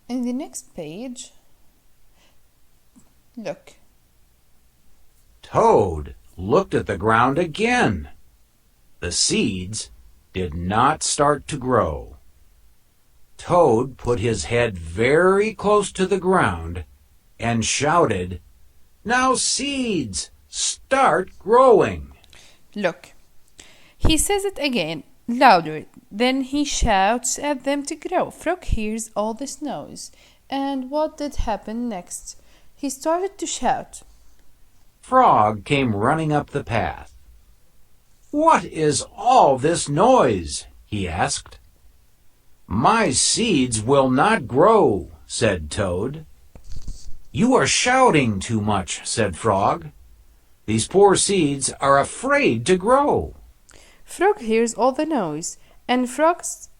In the next page, look. Toad looked at the ground again. The seeds did not start to grow. Toad put his head very close to the ground and shouted, "Now seeds, start growing." Look. He says it again, louder. Then he shouts at them to grow. Frog hears all this noise. And what did happen next? He started to shout. Frog came running up the path. "What is all this noise?" he asked. "My seeds will not grow," said Toad. "You are shouting too much," said Frog. "These poor seeds are afraid to grow." Frog hears all the noise, and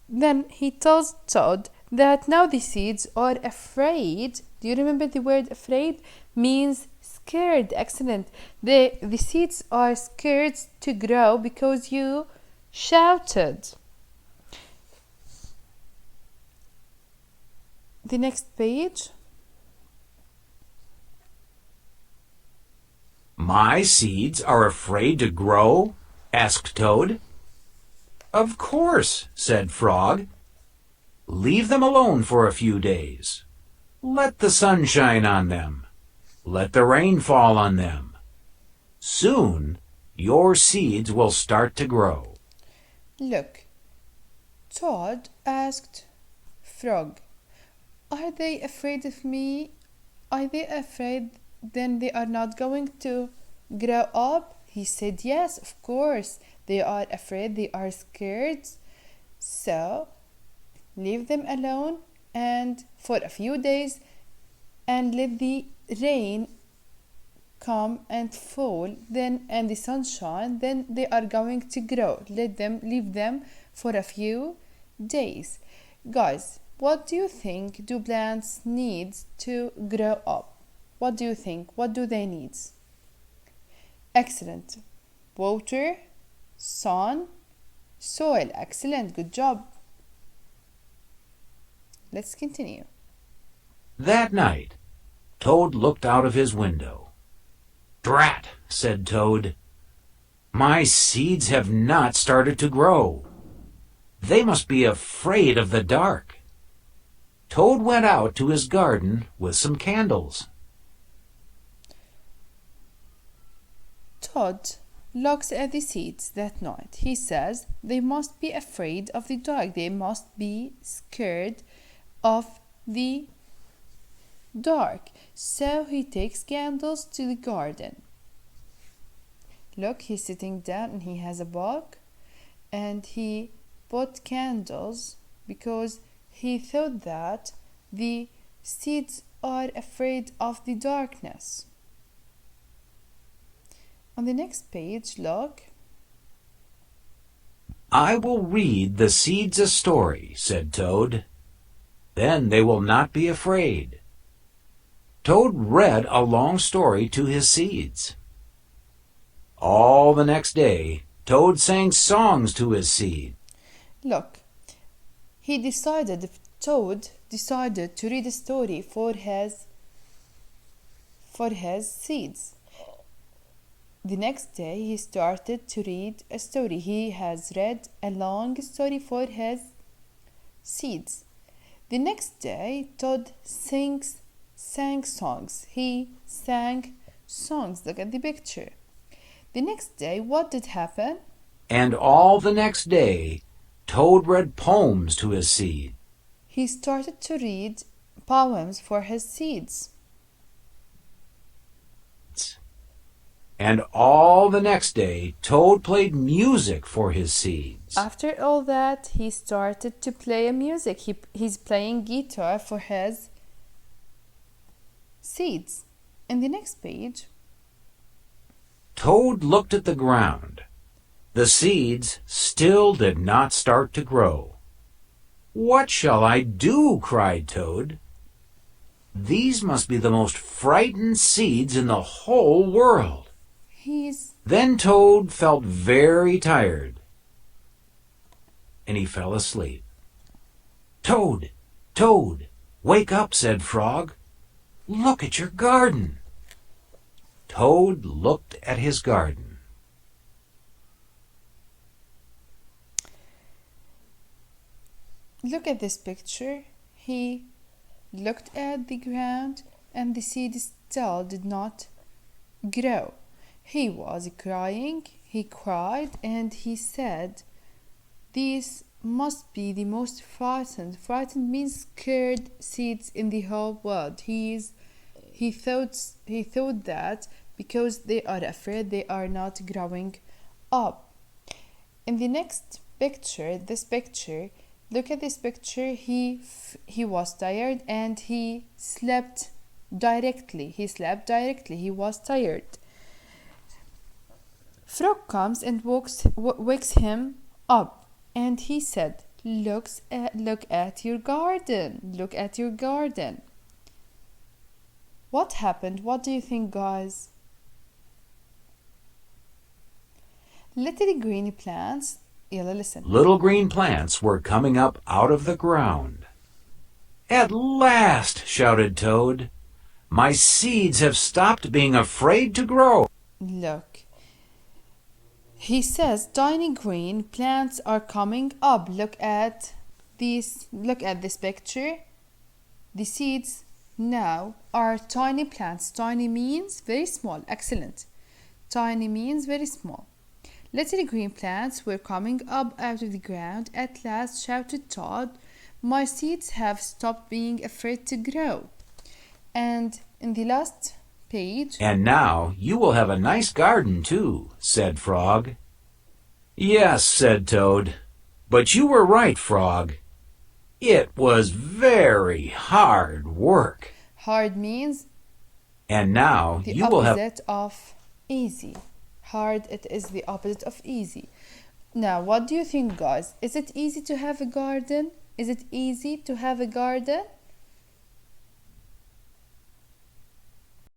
then he tells Toad that now the seeds are afraid. Do you remember the word afraid? Means scared. Excellent. The seeds are scared to grow because you shouted. The next page. "My seeds are afraid to grow?" asked Toad. "Of course," said Frog. "Leave them alone for a few days. Let the sun shine on them. Let the rain fall on them. Soon your seeds will start to grow." Look. Toad asked Frog, "Are they afraid of me? Are they afraid then they are not going to grow up?" He said, "Yes, of course. They are afraid, they are scared. So leave them alone and for a few days and let the rain come and fall then and the sunshine, then they are going to grow. Leave them for a few days." Guys, what do you think do plants need to grow up? What do you think? What do they need? Excellent. Water, sun, soil. Excellent. Good job. Let's continue. That night, Toad looked out of his window. "Drat," said Toad. "My seeds have not started to grow. They must be afraid of the dark." Toad went out to his garden with some candles. Toad looks at the seeds that night. He says they must be afraid of the dark. They must be scared of the dark. So he takes candles to the garden. Look, he's sitting down and he has a book and he put candles because he thought that the seeds are afraid of the darkness. On the next page, look. "I will read the seeds a story," said Toad. "Then they will not be afraid." Toad read a long story to his seeds. All the next day, Toad sang songs to his seed. Look, Toad decided to read a story for his seeds. The next day he started to read a story. He has read a long story for his seeds. The next day Toad sang songs. He sang songs. Look at the picture. The next day, what did happen? And all the next day, Toad read poems to his seed. He started to read poems for his seeds. And all the next day, Toad played music for his seeds. After all that, he started to play music. He's playing guitar for his seeds. In the next page, Toad looked at the ground. The seeds still did not start to grow. "What shall I do?" cried Toad. "These must be the most frightened seeds in the whole world." Then Toad felt very tired, and he fell asleep. "Toad, Toad, "Wake up," said Frog. "Look at your garden." Toad looked at his garden. Look at this picture. He looked at the ground and the seed still did not grow. He was crying. He cried and he said, "These must be the most frightened. Frightened means scared seeds in the whole world." He thought that because they are afraid they are not growing up. In the next picture, look at this picture. He was tired and he slept directly. He was tired. Frog comes and wakes him up, and he said, look at your garden. Look at your garden." What happened? What do you think, guys? Little green plants. Yalla, listen. Little green plants were coming up out of the ground. "At last," shouted Toad. "My seeds have stopped being afraid to grow." Look. He says tiny green plants are coming up. Look at this picture. The seeds now are tiny plants. Tiny means very small. Excellent. Tiny means very small. Little green plants were coming up out of the ground. "At last," shouted Toad, "my seeds have stopped being afraid to grow." And in the last page, "And now you will have a nice garden too," said Frog. "Yes," said Toad, "but you were right, Frog. It was very hard work." hard means "And now the you will have..." opposite of easy. Hard, it is the opposite of easy. Now, what do you think, guys? Is it easy to have a garden? Is it easy to have a garden?